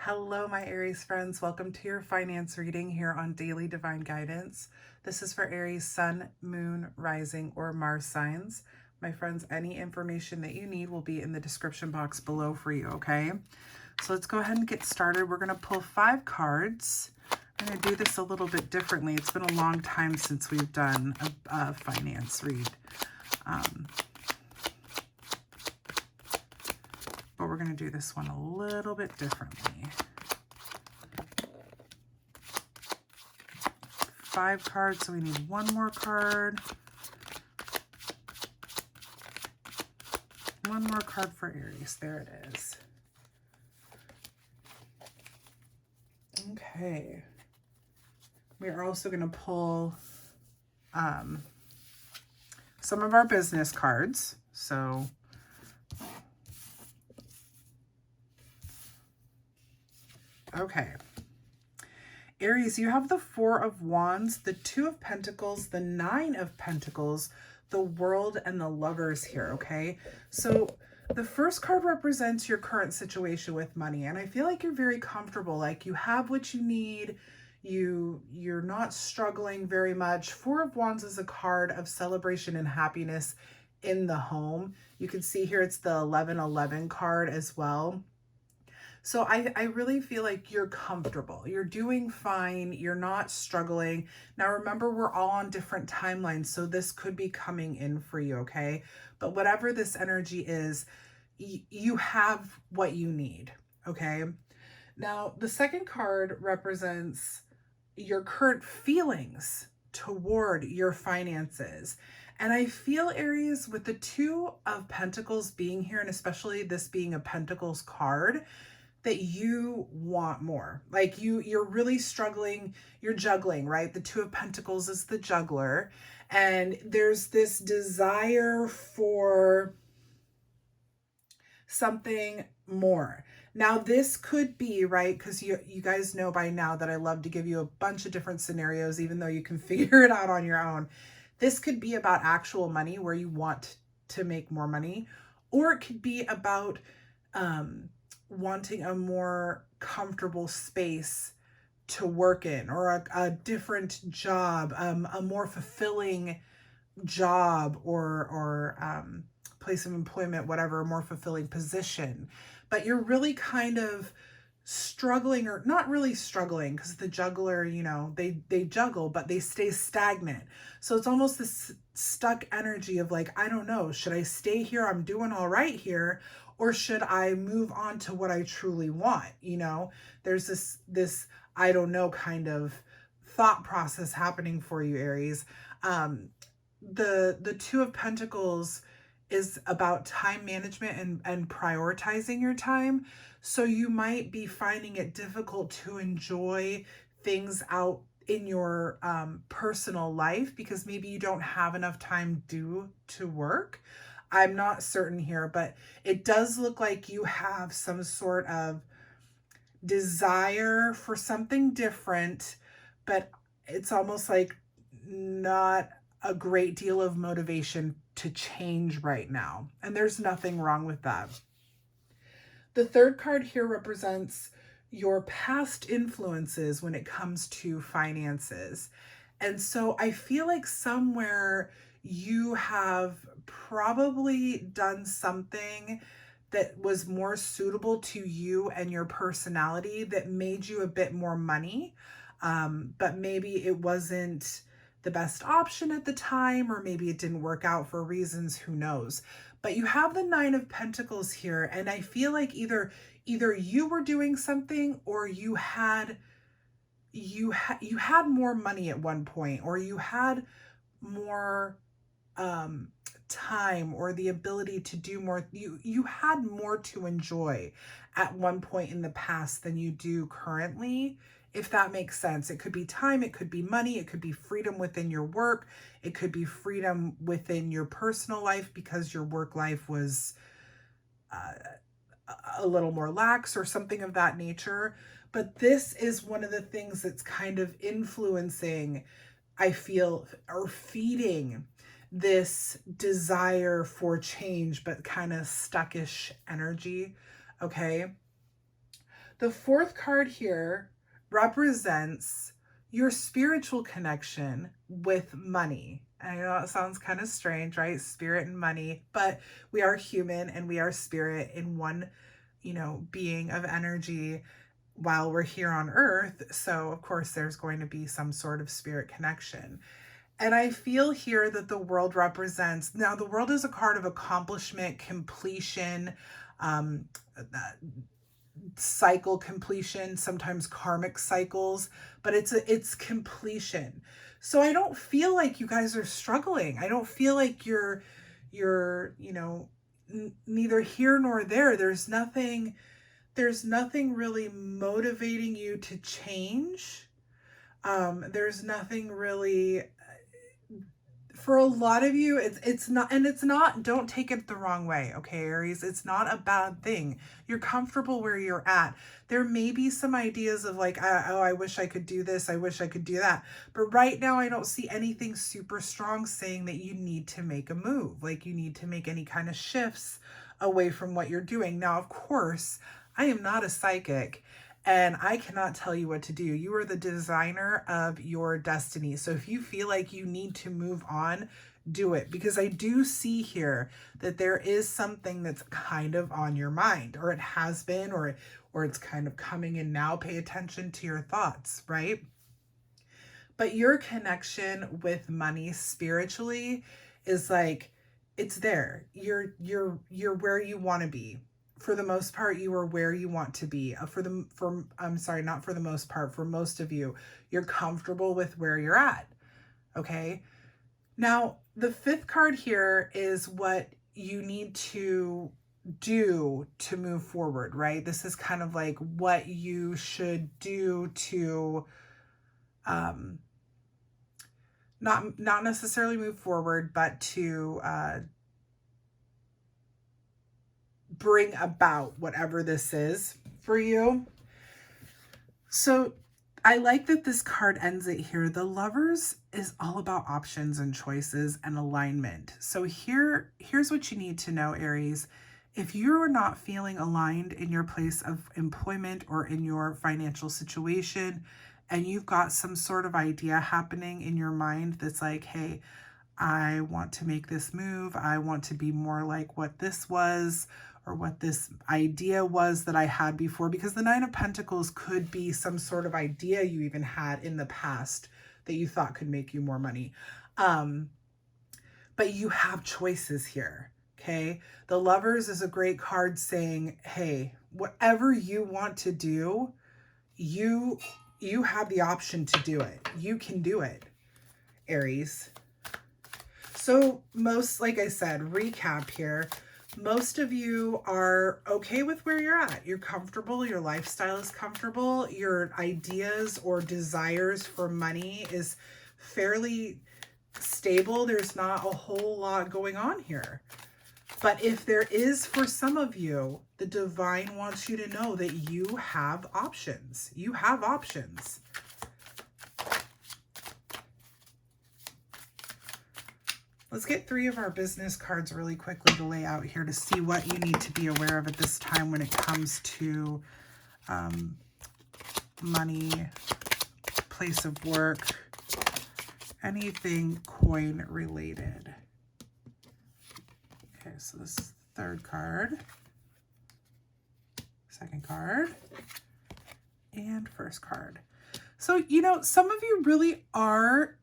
Hello, my Aries friends. Welcome to your finance reading here on Daily Divine Guidance. This is for Aries Sun, Moon, Rising, or Mars signs. My friends, any information that you need will be in the description box below for you, okay? So let's go ahead and get started. We're going to pull 5 cards. I'm going to do this a little bit differently. It's been a long time since we've done a finance read. But we're going to do this one a little bit differently. 5 cards, so we need one more card. One more card for Aries. There it is. Okay. We are also going to pull some of our business cards. So okay. Aries, you have the 4 of Wands, the 2 of Pentacles, the 9 of Pentacles, the World, and the Lovers here, okay? So the first card represents your current situation with money, and I feel like you're very comfortable, like you have what you need, you're not struggling very much. 4 of Wands is a card of celebration and happiness in the home. You can see here it's the 1111 card as well. So I really feel like you're comfortable. You're doing fine. You're not struggling. Now, remember, we're all on different timelines, so this could be coming in for you, okay? But whatever this energy is, you have what you need, okay? Now, the second card represents your current feelings toward your finances. And I feel, Aries, with the 2 of Pentacles being here, and especially this being a Pentacles card, that you want more. Like you're really struggling, you're juggling, right? The 2 of Pentacles is the juggler. And there's this desire for something more. Now this could be, right, because you guys know by now that I love to give you a bunch of different scenarios, even though you can figure it out on your own. This could be about actual money where you want to make more money, or it could be about wanting a more comfortable space to work in, or a different job, a more fulfilling job, or place of employment, whatever, a more fulfilling position. But you're really kind of struggling, or not really struggling, because the juggler, you know, they juggle, but they stay stagnant. So it's almost this stuck energy of like, I don't know, should I stay here? I'm doing all right here. Or should I move on to what I truly want? You know, there's this I don't know kind of thought process happening for you, Aries. The 2 of Pentacles is about time management and prioritizing your time. So you might be finding it difficult to enjoy things out in your personal life because maybe you don't have enough time due to work. I'm not certain here, but it does look like you have some sort of desire for something different, but it's almost like not a great deal of motivation to change right now. And there's nothing wrong with that. The third card here represents your past influences when it comes to finances. And so I feel like somewhere you have probably done something that was more suitable to you and your personality that made you a bit more money. But maybe it wasn't the best option at the time, or maybe it didn't work out for reasons, who knows. But you have the 9 of Pentacles here, and I feel like either you were doing something, or you had more money at one point, or you had more time, or the ability to do more. You had more to enjoy at one point in the past than you do currently, if that makes sense. It could be time, it could be money, it could be freedom within your work, it could be freedom within your personal life because your work life was a little more lax or something of that nature. But this is one of the things that's kind of influencing, I feel, or feeding this desire for change, but kind of stuckish energy. Okay. The fourth card here represents your spiritual connection with money. I know it sounds kind of strange, right? Spirit and money, but we are human and we are spirit in one, being of energy while we're here on earth. So, of course, there's going to be some sort of spirit connection. And I feel here that the world represents, now the world is a card of accomplishment, completion, um, cycle completion, sometimes karmic cycles, but it's completion. So I don't feel like you guys are struggling. I don't feel like you're neither here nor there. There's nothing really motivating you to change. There's nothing really, for a lot of you, it's not, and it's not, don't take it the wrong way, okay, Aries? It's not a bad thing. You're comfortable where you're at. There may be some ideas of like, oh, I wish I could do this, I wish I could do that. But right now, I don't see anything super strong saying that you need to make a move, like you need to make any kind of shifts away from what you're doing. Now, of course, I am not a psychic, and I cannot tell you what to do. You are the designer of your destiny. So if you feel like you need to move on, do it. Because I do see here that there is something that's kind of on your mind, or it has been, or it's kind of coming in now. Pay attention to your thoughts, right? But your connection with money spiritually is like, it's there. You're where you want to be. For the most part, you are where you want to be. I'm sorry, not for the most part, for most of you, you're comfortable with where you're at. Okay. Now, the fifth card here is what you need to do to move forward, right? This is kind of like what you should do to, not necessarily move forward, but to, bring about whatever this is for you. So I like that this card ends it here. The Lovers is all about options and choices and alignment. So here's what you need to know, Aries. If you're not feeling aligned in your place of employment or in your financial situation, and you've got some sort of idea happening in your mind that's like, hey, I want to make this move. I want to be more like what this was, or what this idea was that I had before, because the Nine of Pentacles could be some sort of idea you even had in the past that you thought could make you more money. But you have choices here, okay? The Lovers is a great card saying, hey, whatever you want to do, you have the option to do it. You can do it, Aries. So like I said, recap here. Most of you are okay with where you're at. You're comfortable. Your lifestyle is comfortable. Your ideas or desires for money is fairly stable. There's not a whole lot going on here. But if there is, for some of you, the divine wants you to know that you have options. You have options. Let's get 3 of our business cards really quickly to lay out here to see what you need to be aware of at this time when it comes to money, place of work, anything coin related. Okay, so this is the 3rd card, 2nd card, and 1st card. So, some of you really are,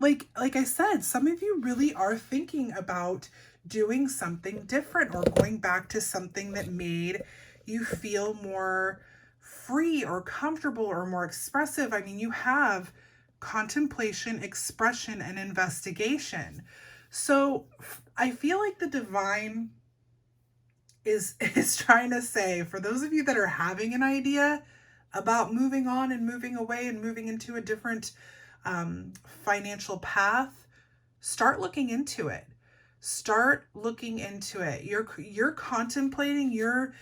like I said, some of you really are thinking about doing something different or going back to something that made you feel more free or comfortable or more expressive. I mean, you have contemplation, expression, and investigation. So I feel like the divine is trying to say, for those of you that are having an idea about moving on and moving away and moving into a different financial path, start looking into it. Start looking into it. You're contemplating, you're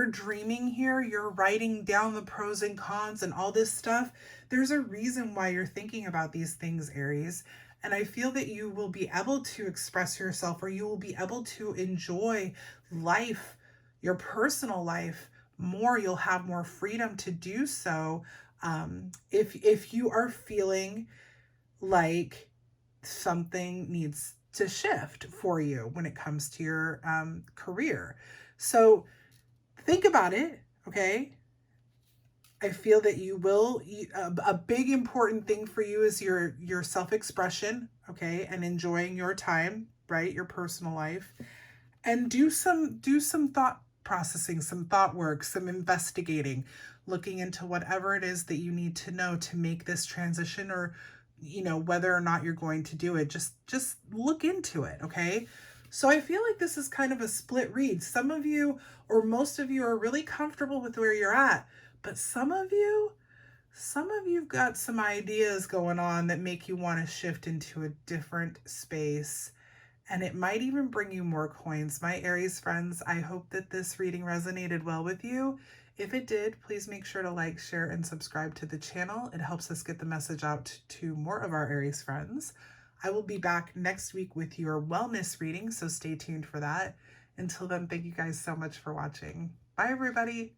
dreaming here, you're writing down the pros and cons and all this stuff. There's a reason why you're thinking about these things, Aries. And I feel that you will be able to express yourself, or you will be able to enjoy life, your personal life, more, you'll have more freedom to do so. If you are feeling like something needs to shift for you when it comes to your career. So think about it, okay? I feel that you will, a big important thing for you is your self-expression, okay? And enjoying your time, right? Your personal life. And do some thought processing, some thought work, some investigating, looking into whatever it is that you need to know to make this transition, or whether or not you're going to do it. Just look into it, okay? So I feel like this is kind of a split read. Some of you, or most of you, are really comfortable with where you're at, but some of you've got some ideas going on that make you want to shift into a different space, and it might even bring you more coins. My Aries friends, I hope that this reading resonated well with you. If it did, please make sure to like, share, and subscribe to the channel. It helps us get the message out to more of our Aries friends. I will be back next week with your wellness reading, so stay tuned for that. Until then, thank you guys so much for watching. Bye, everybody.